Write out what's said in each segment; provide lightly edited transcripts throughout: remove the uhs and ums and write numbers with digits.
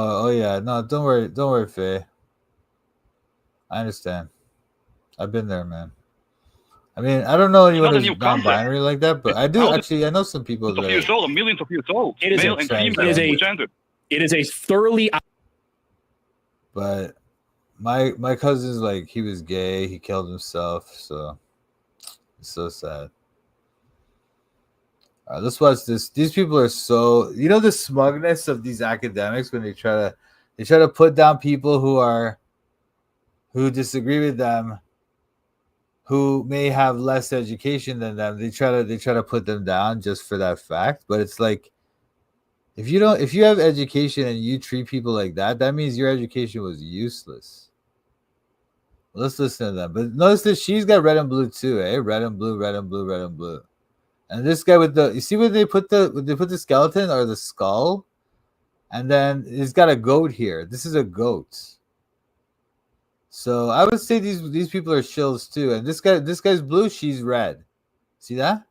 Oh yeah, no, don't worry, Faye. I understand. I've been there, man. I mean, I don't know anyone who's non-binary like that, but I do actually. I know some people that years old, millions of years old. It is male and female. It is a thoroughly. But my cousin's like, he was gay. He killed himself. So it's so sad. All right, let's watch this. These people are so, the smugness of these academics when they try to put down people who disagree with them, who may have less education than them. They try to put them down just for that fact. But it's like, if you have education and you treat people like that, that means your education was useless. Let's listen to them. But notice that she's got red and blue too, eh? Red and blue, red and blue, red and blue. And this guy with you see where they put the skeleton or the skull, and then he's got a goat here. This is a goat. So I would say these people are shills too. And this guy's blue, she's red. See that?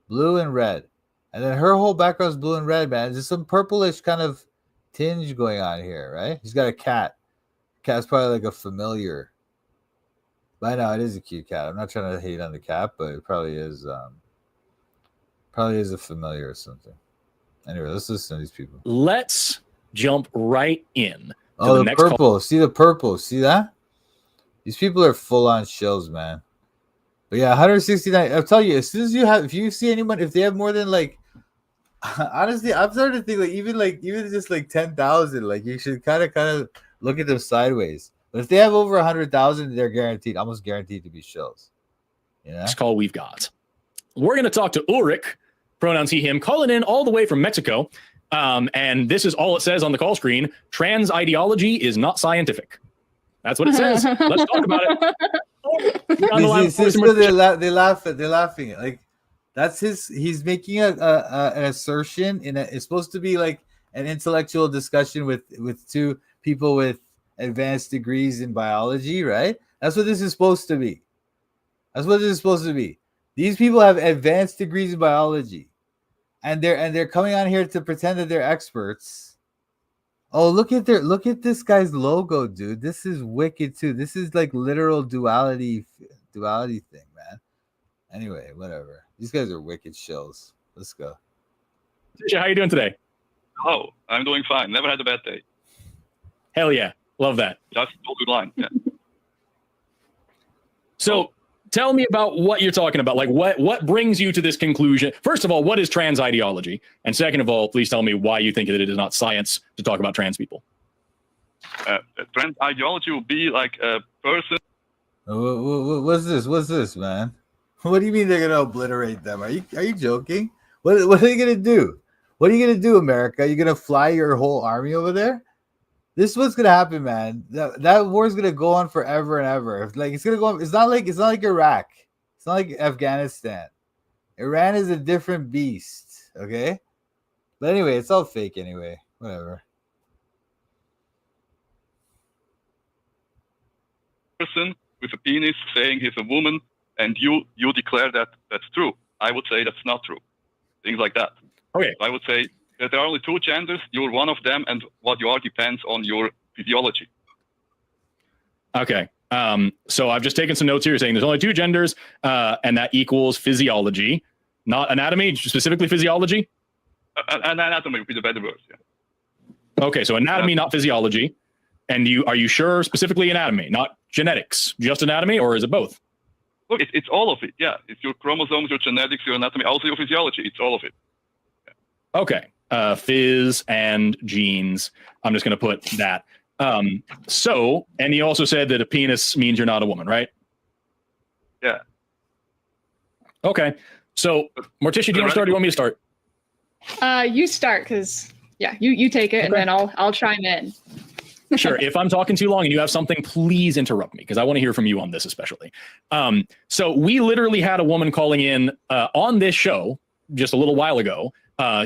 Blue and red. And then her whole background's blue and red, man. There's some purplish kind of tinge going on here, right? He's got a cat. Cat's probably like a familiar. By now, it is a cute cat. I'm not trying to hate on the cat, but it probably is. Probably is a familiar or something. Anyway, let's listen to these people. Let's jump right in. Oh, the purple. See the purple. See that? These people are full on shills, man. But yeah, 169. I'll tell you, as soon as if you see anyone, if they have more than like, honestly, I'm starting to think even just like 10,000, like you should kind of look at them sideways. But if they have over 100,000, they're almost guaranteed to be shills. Yeah. Next call we've got. We're going to talk to Ulrich, pronouns he, him, calling in all the way from Mexico. And this is all it says on the call screen. Trans ideology is not scientific. That's what it says. Let's talk about it. They're laughing. Like, that's he's making an assertion it's supposed to be like an intellectual discussion with two people with advanced degrees in biology, right? That's what this is supposed to be. These people have advanced degrees in biology, and they're coming on here to pretend that they're experts. Oh, look at this guy's logo, dude. This is wicked too. This is like literal duality thing, man. Anyway, whatever. These guys are wicked shills. Let's go. How you doing today? Oh, I'm doing fine. Never had a bad day. Hell yeah. Love that. Just hold the line. Yeah. So tell me about what you're talking about. Like what brings you to this conclusion? First of all, what is trans ideology? And second of all, please tell me why you think that it is not science to talk about trans people. Trans ideology will be like a person. What's this, man? What do you mean they're gonna obliterate them? Are you joking? What are they gonna do? What are you gonna do, America? Are you gonna fly your whole army over there? This is what's gonna happen, man. That war is gonna go on forever and ever. Like it's gonna go on. It's not like Iraq. It's not like Afghanistan. Iran is a different beast. Okay, but anyway, it's all fake anyway. Whatever. Person with a penis saying he's a woman, and you declare that that's true. I would say that's not true. Things like that. Okay. I would say that there are only two genders. You're one of them, and what you are depends on your physiology. Okay. So I've just taken some notes here. You're saying there's only two genders, and that equals physiology, not anatomy, specifically physiology? Anatomy would be the better word, yeah. Okay, so anatomy, not physiology. And are you sure specifically anatomy, not genetics, just anatomy, or is it both? Look, it's all of it, yeah. It's your chromosomes, your genetics, your anatomy, also your physiology. It's all of it. Yeah. Okay. Phys and genes. I'm just going to put that. And you also said that a penis means you're not a woman, right? Yeah. Okay. So, Morticia, do you want to start or do you want me to start? You start, because, yeah, you take it, okay. And then I'll chime in. Sure. If I'm talking too long and you have something, please interrupt me, because I want to hear from you on this especially. So we literally had a woman calling in on this show just a little while ago.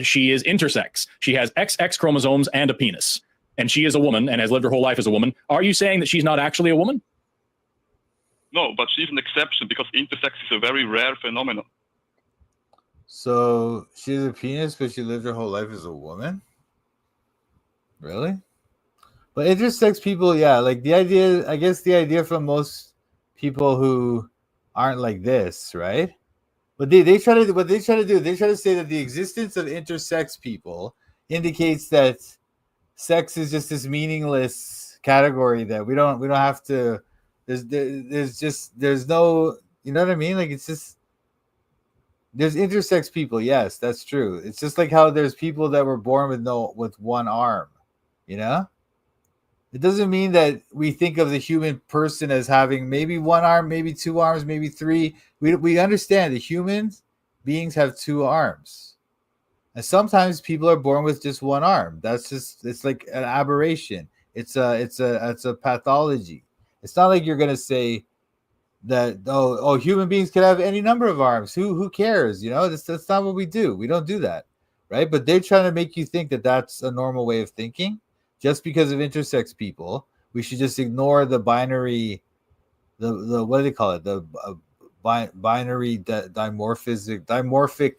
She is intersex. She has XX chromosomes and a penis. And she is a woman and has lived her whole life as a woman. Are you saying that she's not actually a woman? No, but she's an exception because intersex is a very rare phenomenon. So she has a penis, but she lived her whole life as a woman? Really? But intersex people, yeah, like the idea, I guess the idea from most people who aren't like this, right? But they try to, what they try to do, they try to say that the existence of intersex people indicates that sex is just this meaningless category that we don't have to. There's no, you know what I mean? Like it's just there's intersex people. Yes, that's true. It's just like how there's people that were born with one arm. You know, it doesn't mean that we think of the human person as having maybe one arm, maybe two arms, maybe three. We understand that human beings have two arms. And sometimes people are born with just one arm. It's like an aberration. It's a pathology. It's not like you're gonna say that human beings could have any number of arms. Who cares? You know, that's not what we do. We don't do that, right? But they're trying to make you think that that's a normal way of thinking. Just because of intersex people, we should just ignore the binary, the what do they call it? The binary dimorphic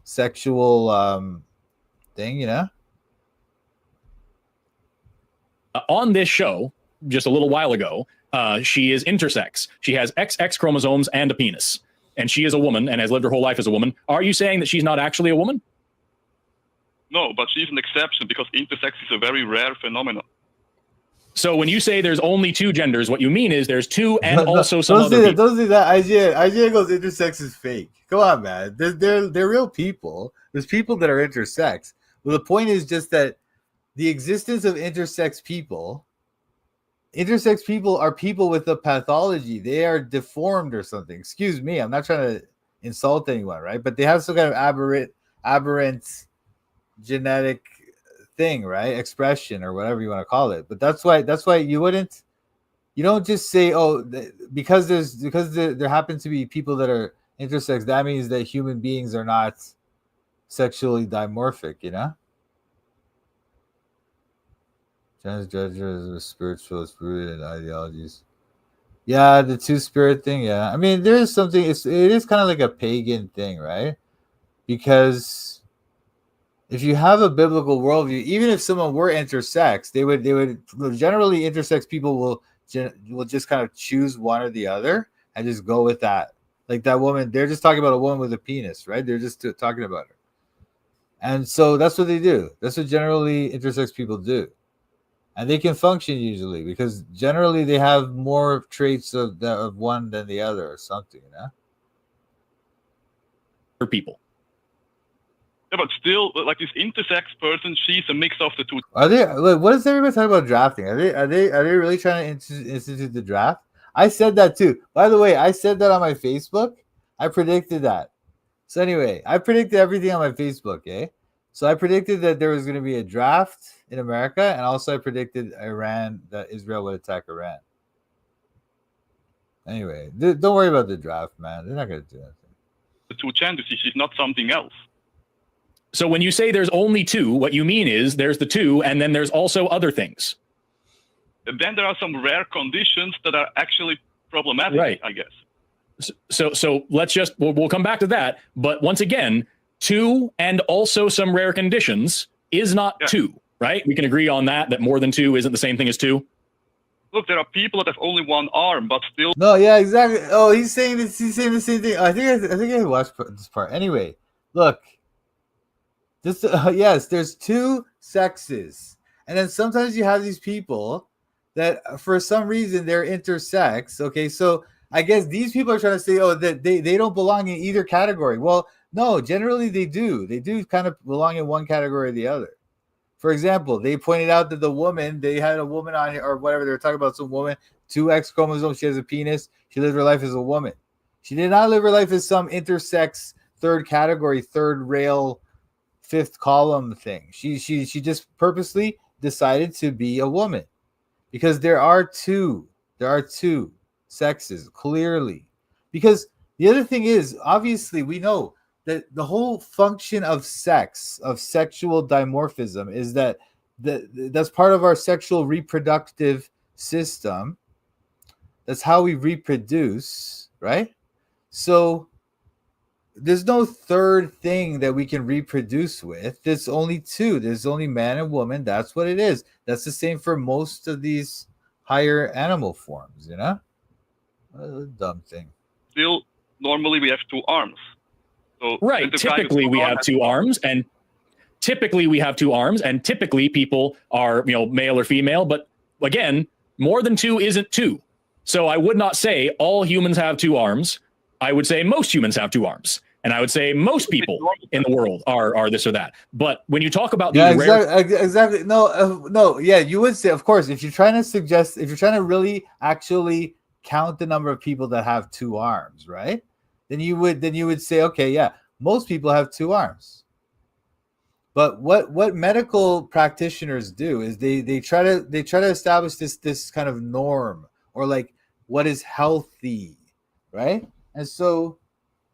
sexual thing, you know? On this show, just a little while ago, she is intersex. She has XX chromosomes and a penis. And she is a woman and has lived her whole life as a woman. Are you saying that she's not actually a woman? No, but she's an exception because intersex is a very rare phenomenon. So when you say there's only two genders, what you mean is there's two and also some don't other say that, people. don't say that. IGA goes intersex is fake. Come on, man. They're real people. There's people that are intersex. Well, the point is just that the existence of intersex people are people with a pathology. They are deformed or something. Excuse me. I'm not trying to insult anyone, right? But they have some kind of aberrant genetic thing, right? Expression or whatever you want to call it. But that's why you don't just say, because there happen to be people that are intersex, that means that human beings are not sexually dimorphic, you know? Transgender is spiritual, it's rooted in ideologies. Yeah, the two spirit thing, yeah. I mean, there is something, it is kind of like a pagan thing, right? Because if you have a biblical worldview, even if someone were intersex, they would generally, intersex people will just kind of choose one or the other and just go with that. Like that woman, they're just talking about a woman with a penis, right? They're just talking about her. And so that's what they do. That's what generally intersex people do. And they can function usually because generally they have more traits of one than the other or something, you know? People. Yeah, but still, like this intersex person, she's a mix of the two. Are they? Like, what is everybody talking about drafting? Are they really trying to institute the draft? I said that too. By the way, I said that on my Facebook. I predicted that. So anyway, I predicted everything on my Facebook. So I predicted that there was going to be a draft in America, and also I predicted that Israel would attack Iran. Anyway, don't worry about the draft, man. They're not going to do anything. The two genders, she's not something else. So when you say there's only two, what you mean is there's the two, and then there's also other things. And then there are some rare conditions that are actually problematic, right, I guess. So let's just, we'll come back to that. But once again, two and also some rare conditions is not two, right? We can agree on that more than two isn't the same thing as two. Look, there are people that have only one arm, but still. No, yeah, exactly. Oh, he's saying this. He's saying the same thing. I think I watched this part. Anyway, look. Yes, there's two sexes, and then sometimes you have these people that for some reason they're intersex. Okay, so I guess these people are trying to say, that they don't belong in either category. Well, no, generally they do. They do kind of belong in one category or the other. For example, they pointed out that they had a woman on here or whatever. They were talking about some woman, 2 X chromosomes. She has a penis. She lived her life as a woman. She did not live her life as some intersex third category, third rail, fifth column thing. She just purposely decided to be a woman because there are two sexes clearly. Because the other thing is, obviously, we know that the whole function of sex, of sexual dimorphism, is that's part of our sexual reproductive system. That's how we reproduce, right? So third thing that we can reproduce with. There's only two. There's only man and woman. That's what it is. That's the same for most of these higher animal forms, you know? A dumb thing. Still, normally we have two arms. So Right. Typically, we have two arms, and typically people are, male or female. But again, more than two isn't two. So I would not say all humans have two arms. I would say most humans have two arms. And I would say most people in the world are this or that. But when you talk about these exactly. No. Yeah, you would say, of course, if you're trying to really actually count the number of people that have two arms, right? Then you would say, okay, yeah, most people have two arms. But what medical practitioners do is they try to establish this kind of norm, or like what is healthy, right? And so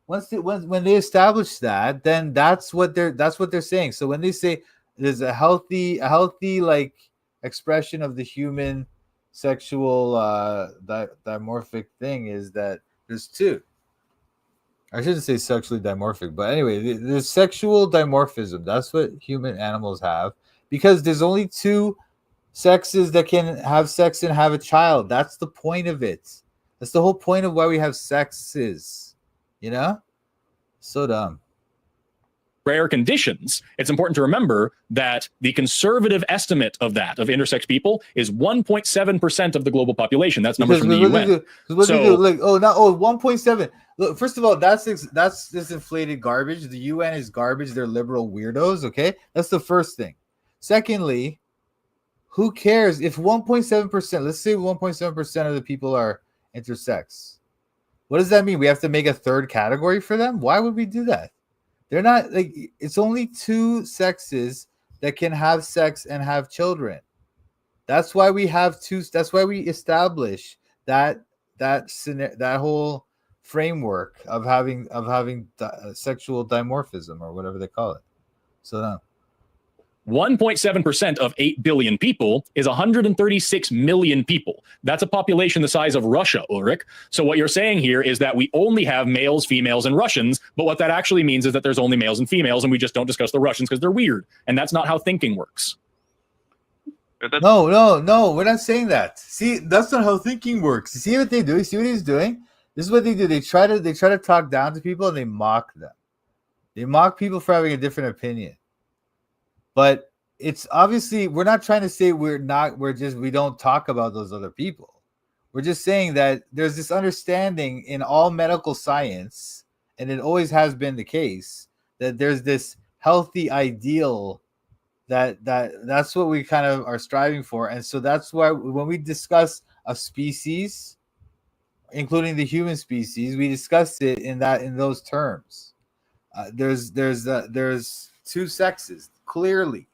when they establish that, then that's what they're saying. So when they say there's a healthy like expression of the human sexual dimorphic thing, is that there's two. I shouldn't say sexually dimorphic, but anyway, there's sexual dimorphism. That's what human animals have, because there's only two sexes that can have sex and have a child. That's the point of it. That's the whole point of why we have sexes. You know? So dumb. Rare conditions, it's important to remember that the conservative estimate of intersex people is 1.7% of the global population. That's numbers from the UN. What they do? Like, 1.7. Look, first of all, that's this inflated garbage. The UN is garbage. They're liberal weirdos. Okay, that's the first thing. Secondly, who cares if 1.7%? Let's say 1.7% of the people are intersex. What does that mean? We have to make a third category for them? Why would we do that? They're not, like, it's only two sexes that can have sex and have children. That's why we have two. That's why we establish that whole framework of having sexual dimorphism, or whatever they call it. So no. 1.7% of 8 billion people is 136 million people. That's a population the size of Russia, Ulrich. So what you're saying here is that we only have males, females, and Russians, but what that actually means is that there's only males and females, and we just don't discuss the Russians because they're weird. And that's not how thinking works. No, we're not saying that. See, that's not how thinking works. You see what they do? You see what he's doing? This is what they do. They try to talk down to people, and they mock them. They mock people for having a different opinion. But it's obviously, we're not trying to say we don't talk about those other people. We're just saying that there's this understanding in all medical science, and it always has been the case, that there's this healthy ideal that's what we kind of are striving for. And so that's why when we discuss a species, including the human species, we discuss it in those terms. There's two sexes, clearly,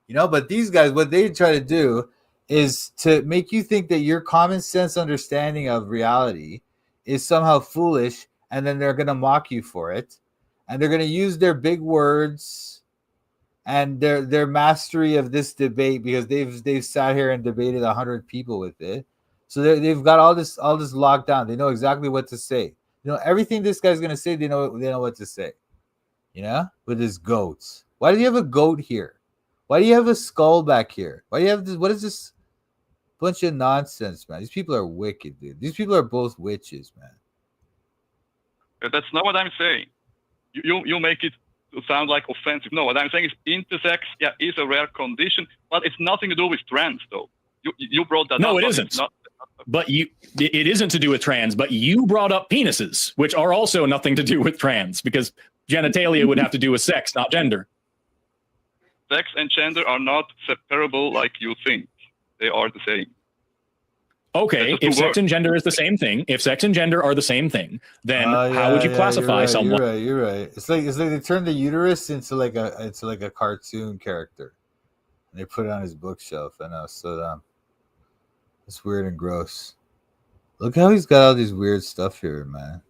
but these guys, what they try to do is to make you think that your common sense understanding of reality is somehow foolish, and then they're going to mock you for it, and they're going to use their big words and their mastery of this debate, because they've sat here and debated 100 people with it, so they've got all this locked down. They know exactly what to say. Everything this guy's going to say, they know what to say. With his goats. Why do you have a goat here? Why do you have a skull back here? Why do you have this? What is this bunch of nonsense, man? These people are wicked, dude. These people are both witches, man. That's not what I'm saying. You make it sound like offensive. No, what I'm saying is intersex, is a rare condition, but it's nothing to do with trans, though. You brought that up. No, it isn't. It isn't to do with trans, but you brought up penises, which are also nothing to do with trans, because genitalia would have to do with sex, not gender. Sex and gender are not separable like you think. They are the same. Okay, if sex and gender is the same thing, if sex and gender are the same thing, then how would you classify someone? You're right. It's like they turned the uterus into like a cartoon character, and they put it on his bookshelf. I know, so it's weird and gross. Look how he's got all these weird stuff here, man.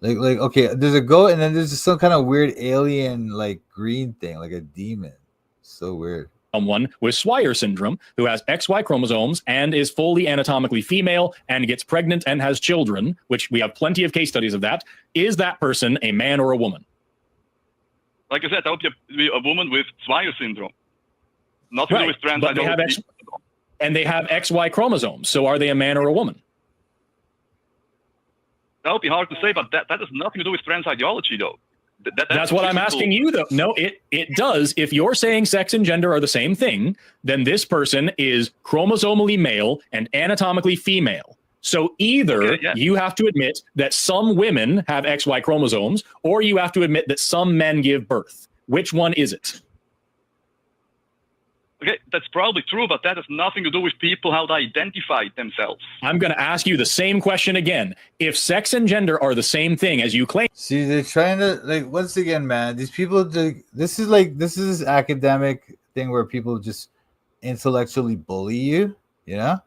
Like okay, there's a goat, and then there's some kind of weird alien like green thing, like a demon. So weird. someone with Swyer syndrome who has XY chromosomes and is fully anatomically female and gets pregnant and has children, which we have plenty of case studies of that, is that person a man or a woman? Like I said, that would be a woman with Swyer syndrome. Nothing to do with trans but ideology. they have XY chromosomes. So are they a man or a woman? That would be hard to say, but that has nothing to do with trans ideology, though. That's what I'm asking you, though. No, it does. If you're saying sex and gender are the same thing, then this person is chromosomally male and anatomically female. So either you have to admit that some women have XY chromosomes, or you have to admit that some men give birth. Which one is it? Okay, that's probably true, but that has nothing to do with people, how they identify themselves. I'm going to ask you the same question again. If sex and gender are the same thing as you claim. See, they're trying to, like, once again, man, these people, this is this academic thing where people just intellectually bully you, you know?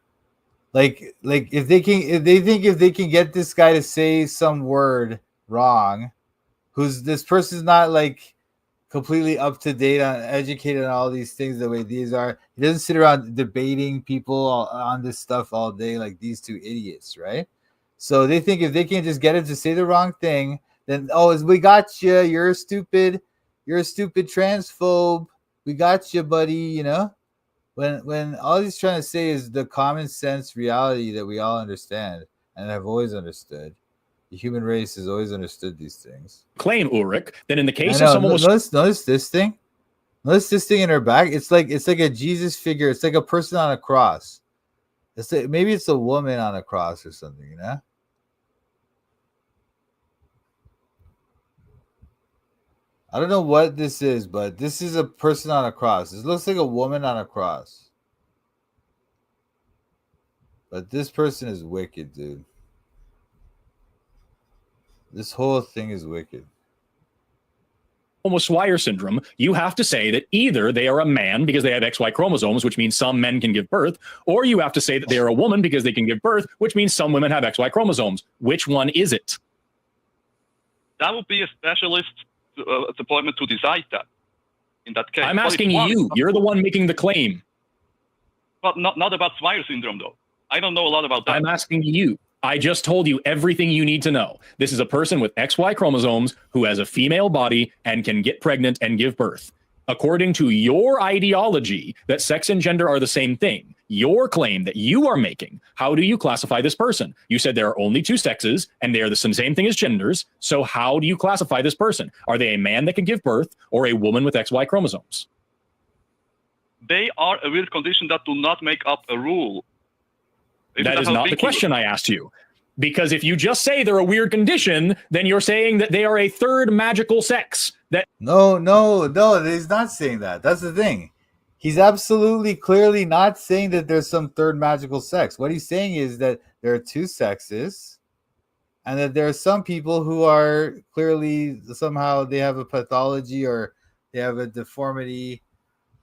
Like if they think if they can get this guy to say some word wrong, this person's not like completely up to date on, educated on all these things the way these are. He doesn't sit around debating people on this stuff all day like these two idiots, right? So they think if they can just get him to say the wrong thing, then we got you. You're a stupid transphobe. We got you, buddy. You know, when all he's trying to say is the common sense reality that we all understand and have always understood. The human race has always understood these things. Claim Ulrich, then in the case of someone notice this thing. Notice this thing in her back. It's like a Jesus figure. It's like a person on a cross. Maybe it's a woman on a cross or something, you know? I don't know what this is, but this is a person on a cross. This looks like a woman on a cross. But this person is wicked, dude. This whole thing is wicked. With Swyer syndrome, you have to say that either they are a man because they have XY chromosomes, which means some men can give birth, or you have to say that they are a woman because they can give birth, which means some women have XY chromosomes. Which one is it? That would be a specialist appointment to decide that. In that case, I'm asking you. You're the one making the claim. But not about Swyer syndrome, though. I don't know a lot about that. I'm asking you. I just told you everything you need to know. This is a person with XY chromosomes who has a female body and can get pregnant and give birth. According to your ideology that sex and gender are the same thing, your claim that you are making, how do you classify this person? You said there are only two sexes and they are the same thing as genders. So how do you classify this person? Are they a man that can give birth or a woman with XY chromosomes? They are a weird condition that do not make up a rule. That is not the question I asked you. Because if you just say they're a weird condition, then you're saying that they are a third magical sex. No, he's not saying that. That's the thing. He's absolutely clearly not saying that there's some third magical sex. What he's saying is that there are two sexes and that there are some people who are clearly somehow they have a pathology or they have a deformity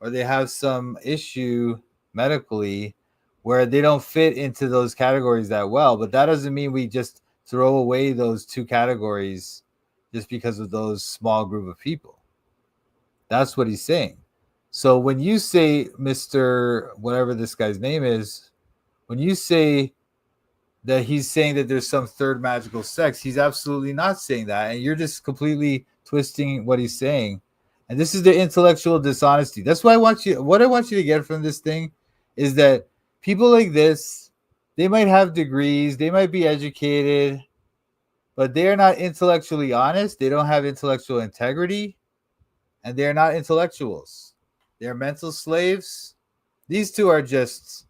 or they have some issue medically where they don't fit into those categories that well. But that doesn't mean we just throw away those two categories just because of those small group of people. That's what he's saying. So when you say, Mr. whatever this guy's name is, when you say that he's saying that there's some third magical sex, he's absolutely not saying that. And you're just completely twisting what he's saying. And this is the intellectual dishonesty. That's why what I want you to get from this thing is that people like this, they might have degrees, they might be educated, but they are not intellectually honest. They don't have intellectual integrity, and they're not intellectuals. They're mental slaves. These two are just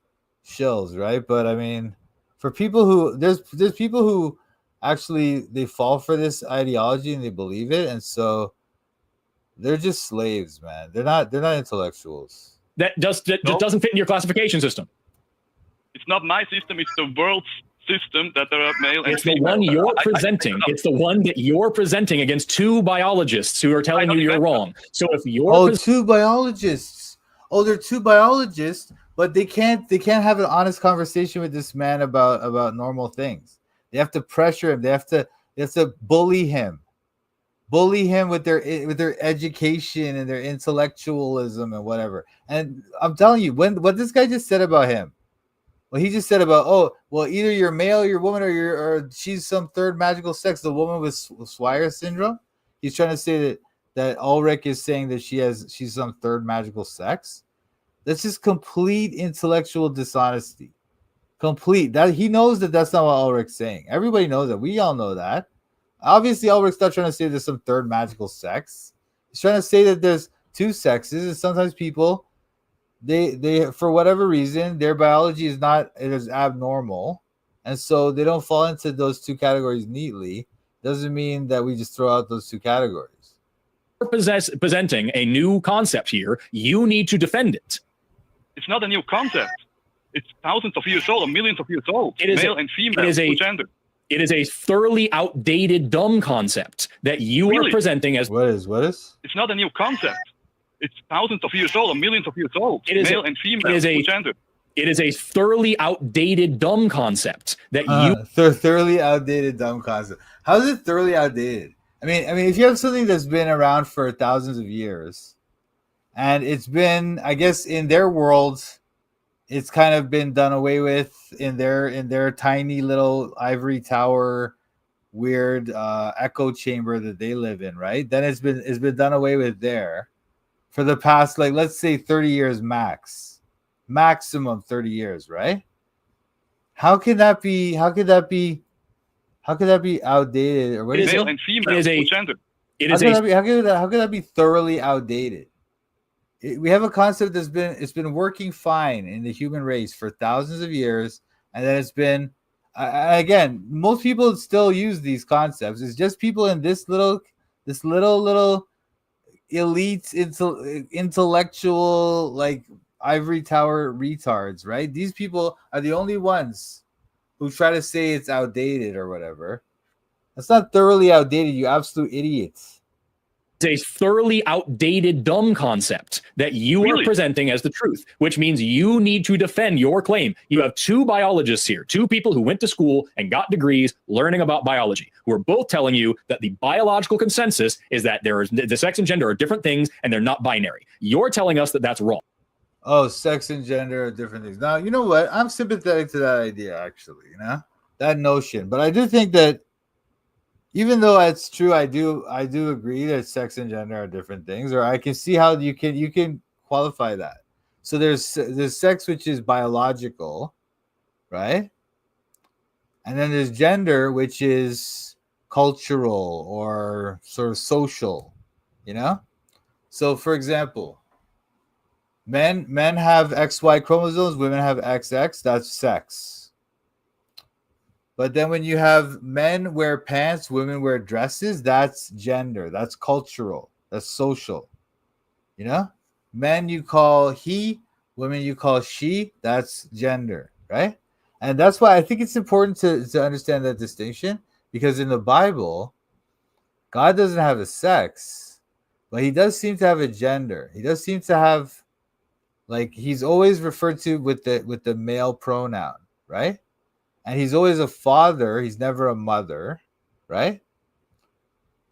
shills, right? But I mean, for people who there's people who actually they fall for this ideology and they believe it, and so they're just slaves, man. They're not intellectuals. That doesn't fit in your classification system. It's not my system. It's the world's system that there are male and female. It's the one you're presenting. It's the one that you're presenting against two biologists who are telling you you're wrong. So if you're two biologists. Oh, they're two biologists, but they can't have an honest conversation with this man about normal things. They have to pressure him. They have to bully him. bully him with their education and their intellectualism and whatever. And I'm telling you, what this guy just said about him, what he just said about, oh, well, either you're male, you're woman, or she's some third magical sex, the woman with Swire syndrome. He's trying to say that Ulrich is saying that she's some third magical sex. That's just complete intellectual dishonesty. Complete. That he knows that that's not what Ulrich's saying. Everybody knows that. We all know that. Obviously, Ulrich's not trying to say there's some third magical sex. He's trying to say that there's two sexes, and sometimes people, they for whatever reason, their biology is not as abnormal, and so they don't fall into those two categories neatly. Doesn't mean that we just throw out those two categories. Presenting a new concept here. You need to defend it. It's not a new concept. It's thousands of years old or millions of years old. It is male and female, gender. It is a thoroughly outdated, dumb concept that you are presenting as. What is? It's not a new concept. It's thousands of years old or millions of years old. It is male and female, gender. It is a thoroughly outdated, dumb concept that thoroughly outdated, dumb concept. How is it thoroughly outdated? I mean, if you have something that's been around for thousands of years, and it's been, I guess, in their world, it's kind of been done away with in their tiny little ivory tower, weird echo chamber that they live in, right? Then it's been done away with there for the past, like, let's say 30 years maximum 30 years, right? How could that be outdated? Or what is male and female, gender. How could that be thoroughly outdated? We have a concept it's been working fine in the human race for thousands of years, and then it's been again, most people still use these concepts. It's just people in this little elite intellectual, like, ivory tower retards, right? These people are the only ones who try to say it's outdated or whatever. That's not thoroughly outdated, you absolute idiots. It's a thoroughly outdated, dumb concept that you are presenting as the truth, which means you need to defend your claim. You have two biologists here, two people who went to school and got degrees learning about biology, who are both telling you that the biological consensus is that the sex and gender are different things and they're not binary. You're telling us that that's wrong. Oh, sex and gender are different things. Now, you know what? I'm sympathetic to that idea, actually, that notion. But I do think that even though it's true, I do agree that sex and gender are different things, or I can see how you can qualify that. So there's sex, which is biological, right? And then there's gender, which is cultural or sort of social, So, for example, men have XY chromosomes, women have XX. That's sex. But then when you have men wear pants, women wear dresses, that's gender. That's cultural. That's social. Men you call he, women you call she. That's gender, right? And that's why I think it's important to understand that distinction, because in the Bible, God doesn't have a sex, but he does seem to have a gender. He does seem to have, like, he's always referred to with the male pronoun, right? And he's always a father. He's never a mother, right?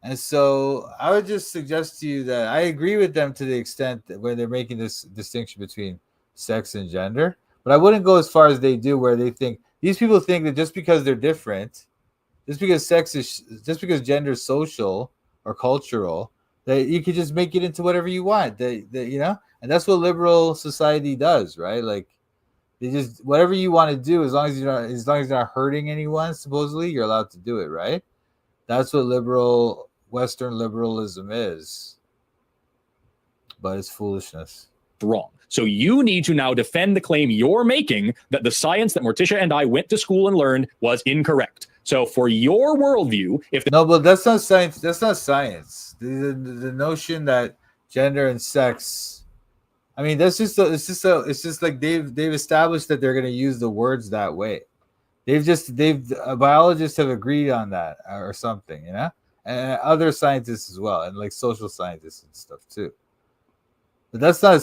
And so I would just suggest to you that I agree with them to the extent that where they're making this distinction between sex and gender. But I wouldn't go as far as they do, where these people think that just because they're different, just because gender is social or cultural, that you could just make it into whatever you want. And that's what liberal society does, right? Like, they just, whatever you want to do, as long as you're not hurting anyone, supposedly you're allowed to do it, right? That's what Western liberalism is. But it's foolishness. Wrong. So you need to now defend the claim you're making that the science that Morticia and I went to school and learned was incorrect. So for your worldview, no, but that's not science. That's not science. The notion that gender and sex, I mean, it's just like they've established that they're going to use the words that way. Biologists have agreed on that or something, and other scientists as well, and like social scientists and stuff too. But that's not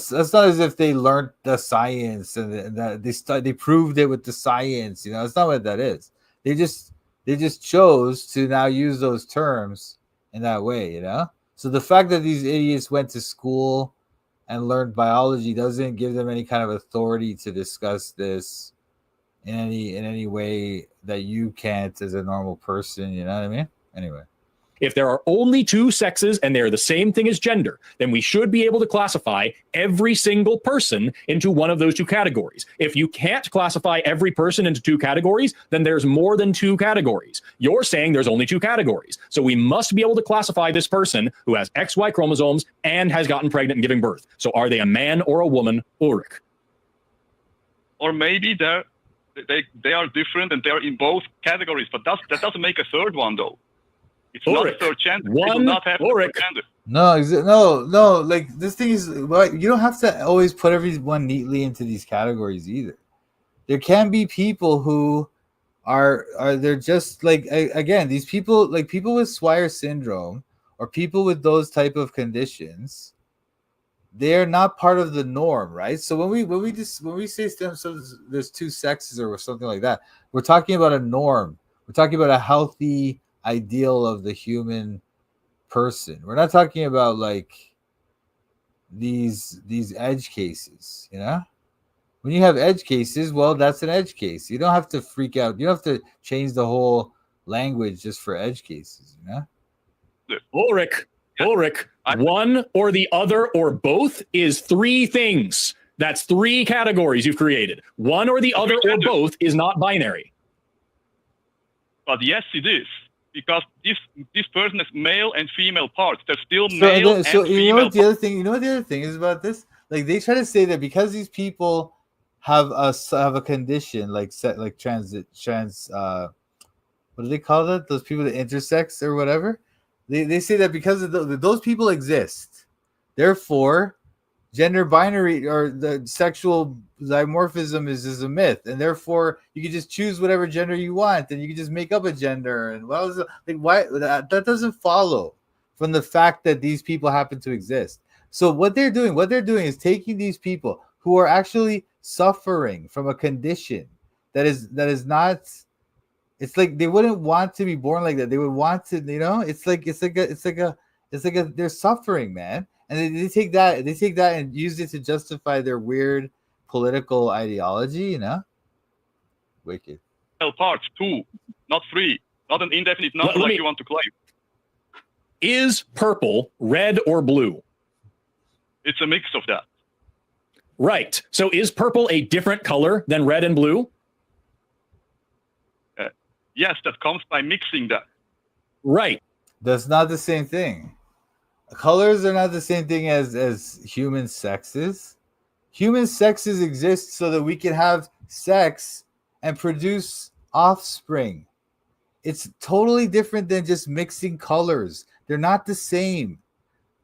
as if they learned the science and that they proved it with the science. It's not what that is. They just chose to now use those terms in that way, you know? So the fact that these idiots went to school and learned biology doesn't give them any kind of authority to discuss this in any way that you can't as a normal person, you know what I mean? Anyway. If there are only two sexes and they're the same thing as gender, then we should be able to classify every single person into one of those two categories. If you can't classify every person into two categories, then there's more than two categories. You're saying there's only two categories. So we must be able to classify this person who has XY chromosomes and has gotten pregnant and giving birth. So are they a man or a woman, Ulrich? Or maybe they are different and they're in both categories, but that doesn't make a third one though. It's Ulrich, not a third gender. one, It will not have Ulrich. gender. No. Like this thing is, well, you don't have to always put everyone neatly into these categories either. There can be people who are they're just like again these people like people with Swyer syndrome or people with those type of conditions. They're not part of the norm, right? So when we say so there's two sexes or something like that, we're talking about a norm. We're talking about a healthy ideal of the human person. We're not talking about like these edge cases, you know? When you have edge cases, well, that's an edge case. You don't have to freak out. You don't have to change the whole language just for edge cases, you know? Ulrich, one or the other or both is three things. That's three categories you've created. One or the other or both is not binary. But yes, it is. Because this person has male and female parts. They're still male and female. You know what the other thing is about this? Like they try to say that because these people have a condition like trans what do they call that? Those people that intersex or whatever. They say that because of those people exist, therefore gender binary or the sexual dimorphism is a myth, and therefore you can just choose whatever gender you want, and you can just make up a gender. And why that doesn't follow from the fact that these people happen to exist. So what they're doing is taking these people who are actually suffering from a condition that is not. It's like they wouldn't want to be born like that. They would want to, you know. It's like they're suffering, man. And they take that and use it to justify their weird political ideology, you know? Wicked. Parts, two, not three. Not an indefinite number like you want to claim. Is purple red or blue? It's a mix of that. Right. So is purple a different color than red and blue? Yes, that comes by mixing that. Right. That's not the same thing. Colors are not the same thing as human sexes. Human sexes exist so that we can have sex and produce offspring. It's totally different than just mixing colors. They're not the same.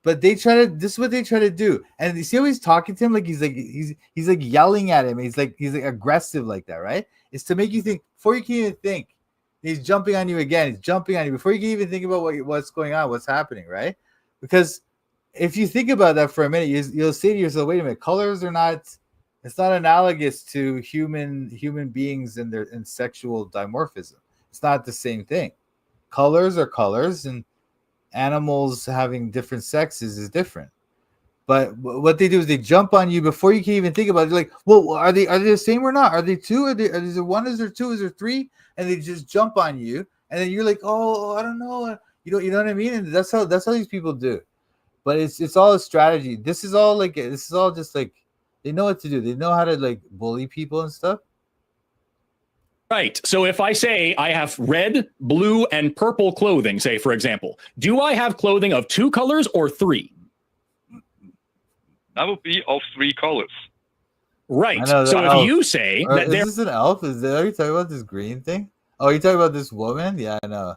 But this is what they try to do. And you see how he's talking to him like he's like yelling at him. He's like aggressive like that, right? It's to make you think before you can even think. He's jumping on you again. He's jumping on you before you can even think about what's going on, what's happening, right? Because if you think about that for a minute, you'll say to yourself, wait a minute, colors are not, it's not analogous to human beings and sexual dimorphism. It's not the same thing. Colors are colors, and animals having different sexes is different. But what they do is they jump on you before you can even think about it. They're like, well, are they the same or not? Are they two? Is there one? Is there two? Is there three? And they just jump on you, and then you're like, oh, I don't know. You know what I mean? And that's how these people do. But it's all a strategy. This is all just like they know what to do. They know how to like bully people and stuff. Right. So if I say I have red, blue, and purple clothing, say for example, do I have clothing of two colors or three? That would be of three colors. Right. So if you say that is this an elf? Are you talking about this green thing? Oh, you talking about this woman? Yeah, I know.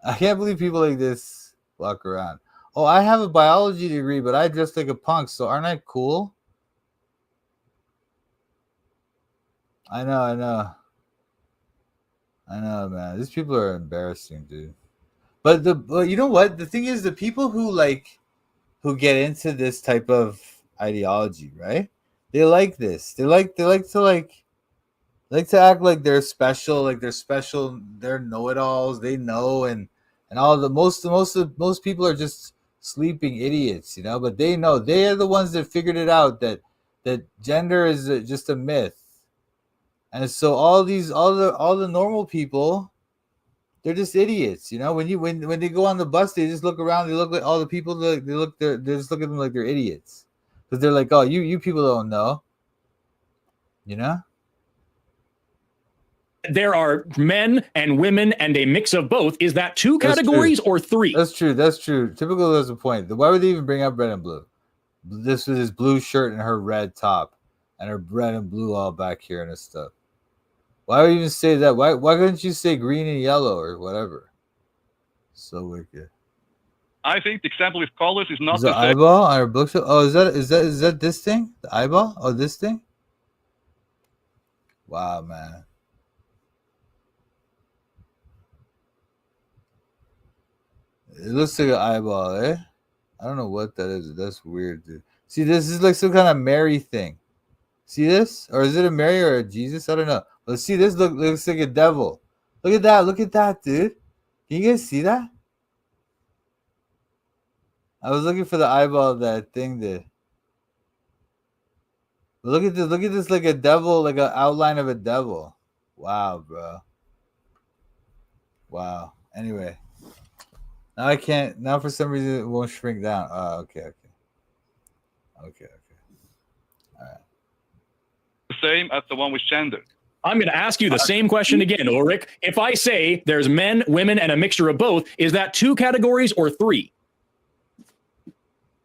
I can't believe people like this walk around. Oh, I have a biology degree, but I dress like a punk, so aren't I cool? I know, man. These people are embarrassing, dude. But you know what? The thing is, the people who get into this type of ideology, right? They like this. They like to act like they're special, they're know-it-alls. They know, and and all the most people are just sleeping idiots, you know. But they know, they are the ones that figured it out, that gender is just a myth. And so all the normal people, they're just idiots, you know. When they go on the bus, they just look around. They look like all the people. They just look at them like they're idiots, because they're like, oh, you people don't know, you know. There are men and women and a mix of both. Is that two categories or three? That's true. Typical does a point. Why would they even bring up red and blue? This was his blue shirt and her red top, and her red and blue all back here and stuff. Why would you even say that? Why couldn't you say green and yellow or whatever? So wicked. I think the example with colors is not the the same. Eyeball on her bookshelf. Oh, is that this thing? The eyeball? Oh, this thing? Wow, man. It looks like an eyeball, eh? I don't know what that is. That's weird, dude. See, this is like some kind of Mary thing. See this? Or is it a Mary or a Jesus? I don't know. But see, this looks like a devil. Look at that. Look at that, dude. Can you guys see that? I was looking for the eyeball of that thing there. But look at this. Look at this, like a devil, like an outline of a devil. Wow, bro. Wow. Anyway. Now I can't. Now for some reason it won't shrink down. Oh, okay. All right. The same as the one with gender. I'm going to ask you the same question again, Ulrich. If I say there's men, women, and a mixture of both, is that two categories or three?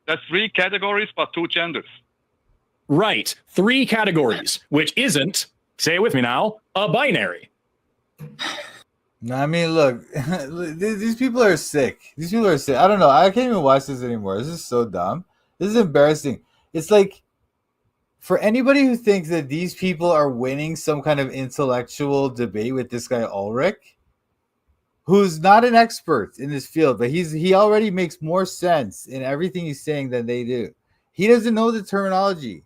That's three categories, but two genders. Right. Three categories, which isn't, say it with me now, a binary. No, I mean, look, these people are sick. These people are sick. I don't know. I can't even watch this anymore. This is so dumb. This is embarrassing. It's like, for anybody who thinks that these people are winning some kind of intellectual debate with this guy Ulrich, who's not an expert in this field, but he already makes more sense in everything he's saying than they do. He doesn't know the terminology.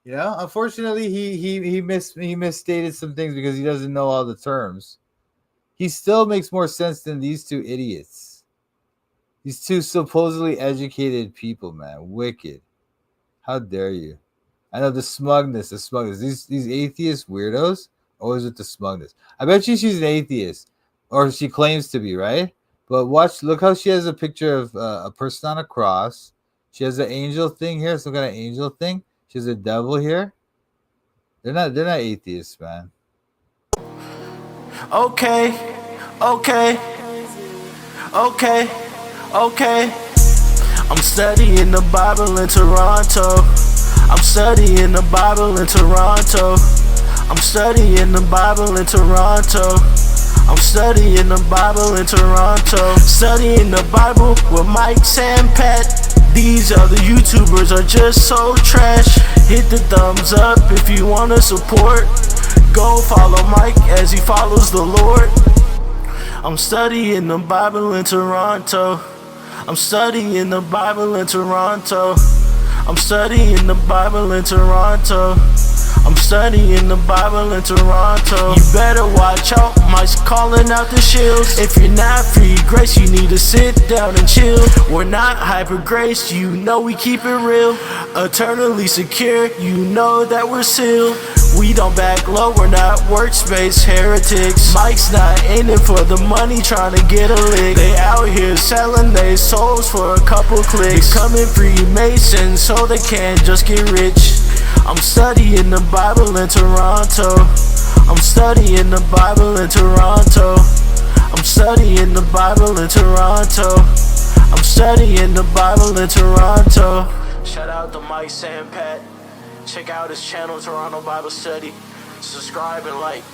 You know, unfortunately, he misstated some things because he doesn't know all the terms. He still makes more sense than these two idiots. These two supposedly educated people, man. Wicked. How dare you? I know the smugness. These atheist weirdos always with the smugness. I bet you she's an atheist, or she claims to be, right? But look how she has a picture of a person on a cross. She has an angel thing here, some kind of angel thing. She has a devil here. They're not atheists, man. Okay. I'm studying the Bible in Toronto. I'm studying the Bible in Toronto. I'm studying the Bible in Toronto. I'm studying the Bible in Toronto. Studying the Bible with Mike and Pat. These other YouTubers are just so trash. Hit the thumbs up if you want to support. Go follow Mike as he follows the Lord. I'm studying the Bible in Toronto. I'm studying the Bible in Toronto. I'm studying the Bible in Toronto. I'm studying the Bible in Toronto. You better watch out, Mike's calling out the Shills. If you're not free grace, you need to sit down and chill. We're not hyper grace, you know we keep it real. Eternally secure, you know that we're sealed. We don't back low, we're not workspace heretics. Mike's not in it for the money, trying to get a lick. They out here selling their souls for a couple clicks. Becoming Freemasons so they can't just get rich. I'm studying the Bible in Toronto. I'm studying the Bible in Toronto. I'm studying the Bible in Toronto. I'm studying the Bible in Toronto. Shout out to Mike and Pat. Check out his channel, Toronto Bible Study. Subscribe and like.